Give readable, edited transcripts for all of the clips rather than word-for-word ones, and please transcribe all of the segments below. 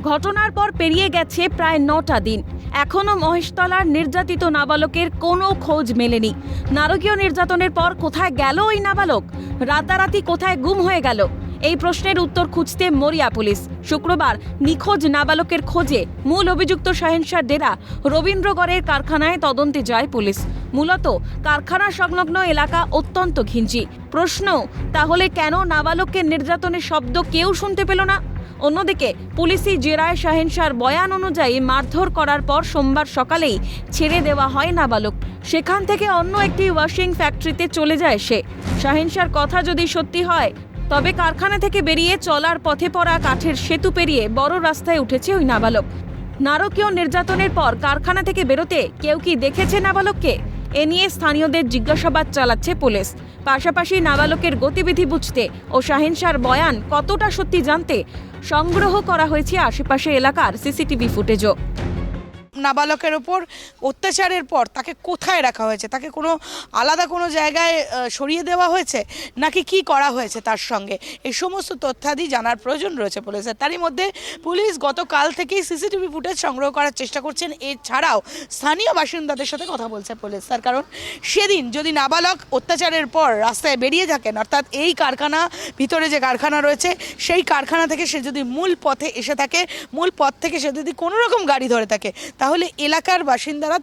ঘটনার পর পেরিয়ে গেছে প্রায় ৯টা দিন, এখনো মহেশতলার নির্যাতিত নাবালকের কোনো খোঁজ মেলেনি। নারকীয় নির্যাতনের পর কোথায় গেল ওই নাবালক? রাতারাতি কোথায় গুম হয়ে গেল? এই প্রশ্নের উত্তর খুঁজতে মরিয়া পুলিশ। শুক্রবার নিখোঁজ নাবালকের খোঁজে মূল অভিযুক্ত শাহেনশাহ ডেরা রবীন্দ্রগড়ের কারখানায় তদন্তে যায় পুলিশ। মূলত কারখানা সংলগ্ন এলাকা অত্যন্ত ঘিঞ্জি। প্রশ্ন, তাহলে কেন নাবালককে নির্যাতনের শব্দ কেউ শুনতে পেল না? অন্যদিকে পুলিশি জেরায় শাহেনশাহর বয়ান অনুযায়ী মারধর করার পর সোমবার সকালেই ছেড়ে দেওয়া হয় নাবালক। সেখান থেকে অন্য একটি ওয়াশিং ফ্যাক্টরিতে চলে যায় সে। শাহেনশাহর কথা যদি সত্যি হয়, তবে কারখানা থেকে বেরিয়ে চলার পথে পড়া কাঠের সেতু পেরিয়ে বড় রাস্তায় উঠেছে ওই নাবালক। নারকীয় নির্যাতনের পর কারখানা থেকে বেরোতে কেউ কি দেখেছে নাবালককে? এ নিয়ে স্থানীয়দের জিজ্ঞাসাবাদ চালাচ্ছে পুলিশ। পাশাপাশি নাবালকের গতিবিধি বুঝতে ও শাহেনশাহর বয়ান কতটা সত্যি জানতে সংগ্রহ করা হয়েছে আশেপাশে এলাকার সিসিটিভি ফুটেজও। নাবালকের ওপর অত্যাচারের পর তাকে কোথায় রাখা হয়েছে? তাকে কোনো আলাদা কোনো জায়গায় সরিয়ে দেওয়া হয়েছে, নাকি কি করা হয়েছে তার সঙ্গে? এই সমস্ত তথ্যাদি জানার প্রয়োজন রয়েছে পুলিশের। তারই মধ্যে পুলিশ গতকাল থেকেই সিসিটিভি ফুটেজ সংগ্রহ করার চেষ্টা করছেন। এছাড়াও স্থানীয় বাসিন্দাদের সাথে কথা বলছে পুলিশ। তার কারণ, সেদিন যদি নাবালক অত্যাচারের পর রাস্তায় বেরিয়ে থাকেন, অর্থাৎ এই কারখানা ভিতরে যে কারখানা রয়েছে সেই কারখানা থেকে সে যদি মূল পথে এসে থাকে, মূল পথ থেকে সে যদি কোনো রকম গাড়ি ধরে থাকে, তাহলে এলাকার বাসিন্দারা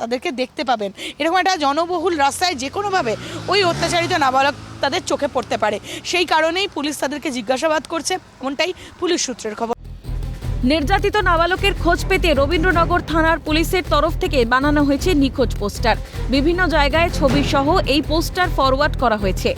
তাদেরকে দেখতে পাবেন। এরকম একটা জনবহুল রাস্তায় যে কোনোভাবে ওই অত্যাচারিত নাবালক তাদের চোখে পড়তে পারে। সেই কারণেই পুলিশ তাদেরকে জিজ্ঞাসাবাদ করছে, এমনটাই পুলিশ সূত্রের খবর। নির্যাতিত নাবালকের খোঁজ পেতে রবীন্দ্রনগর থানার পুলিশের তরফ থেকে বানানো হয়েছে নিখোঁজ পোস্টার। বিভিন্ন জায়গায় ছবি সহ এই পোস্টার ফরওয়ার্ড করা হয়েছে।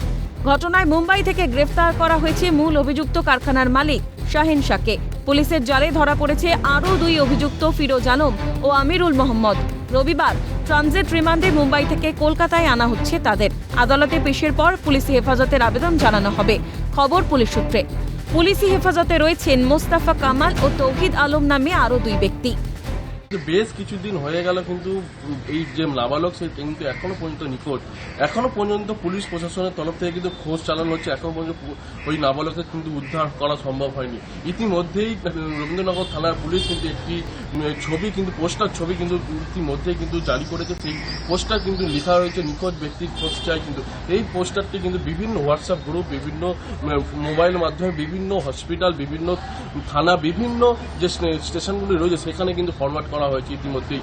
ঘটনায় মুম্বাই থেকে গ্রেফতার করা হয়েছে মূল অভিযুক্ত কারখানার মালিক শাহেনশাহকে। পুলিশের জালে ধরা পড়েছে আরও 2 অভিযুক্ত ফিরোজ আলম ও আমিরুল মোহাম্মদ। রবিবার ট্রানজিট রিমান্ডে মুম্বাই থেকে কলকাতায় আনা হচ্ছে তাদের। আদালতে পেশের পর পুলিশি হেফাজতের আবেদন জানানো হবে। খবর পুলিশ সূত্রে। পুলিশি হেফাজতে রয়েছেন মোস্তাফা কামাল ও তৌহিদ আলম নামে আরও 2 ব্যক্তি। বেশ কিছুদিন হয়ে গেল, কিন্তু এই যে নাবালক সে কিন্তু এখনো পর্যন্ত নিখোঁজ। এখনো পর্যন্ত পুলিশ প্রশাসনের তরফ থেকে কিন্তু খোঁজ চালানো হচ্ছে। এখনো পর্যন্ত ওই নাবালককে কিন্তু উদ্ধার করা সম্ভব হয়নি। ইতিমধ্যেই রবীন্দ্রনগর থানার পুলিশ কিন্তু একটি ছবি, কিন্তু পোস্টার ছবি কিন্তু ইতিমধ্যেই কিন্তু জারি করেছে। সেই পোস্টার কিন্তু লেখা হয়েছে নিখোঁজ ব্যক্তির খোঁজ চাই। কিন্তু এই পোস্টারটি কিন্তু বিভিন্ন হোয়াটসঅ্যাপ গ্রুপ, বিভিন্ন মোবাইল মাধ্যমে, বিভিন্ন হসপিটাল, বিভিন্ন থানা, বিভিন্ন যে স্টেশনগুলি রয়েছে সেখানে কিন্তু ফরওয়ার্ড করা হয়েছে ইতিমধ্যেই।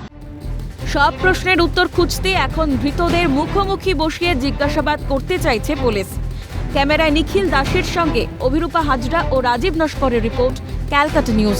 সব প্রশ্নের উত্তর খুঁজতে এখন ধৃতদের মুখোমুখি বসিয়ে জিজ্ঞাসাবাদ করতে চাইছে পুলিশ। ক্যামেরায় নিখিল দাসের সঙ্গে অভিরূপা হাজরা ও রাজীব নস্করের রিপোর্ট, ক্যালকাটা নিউজ।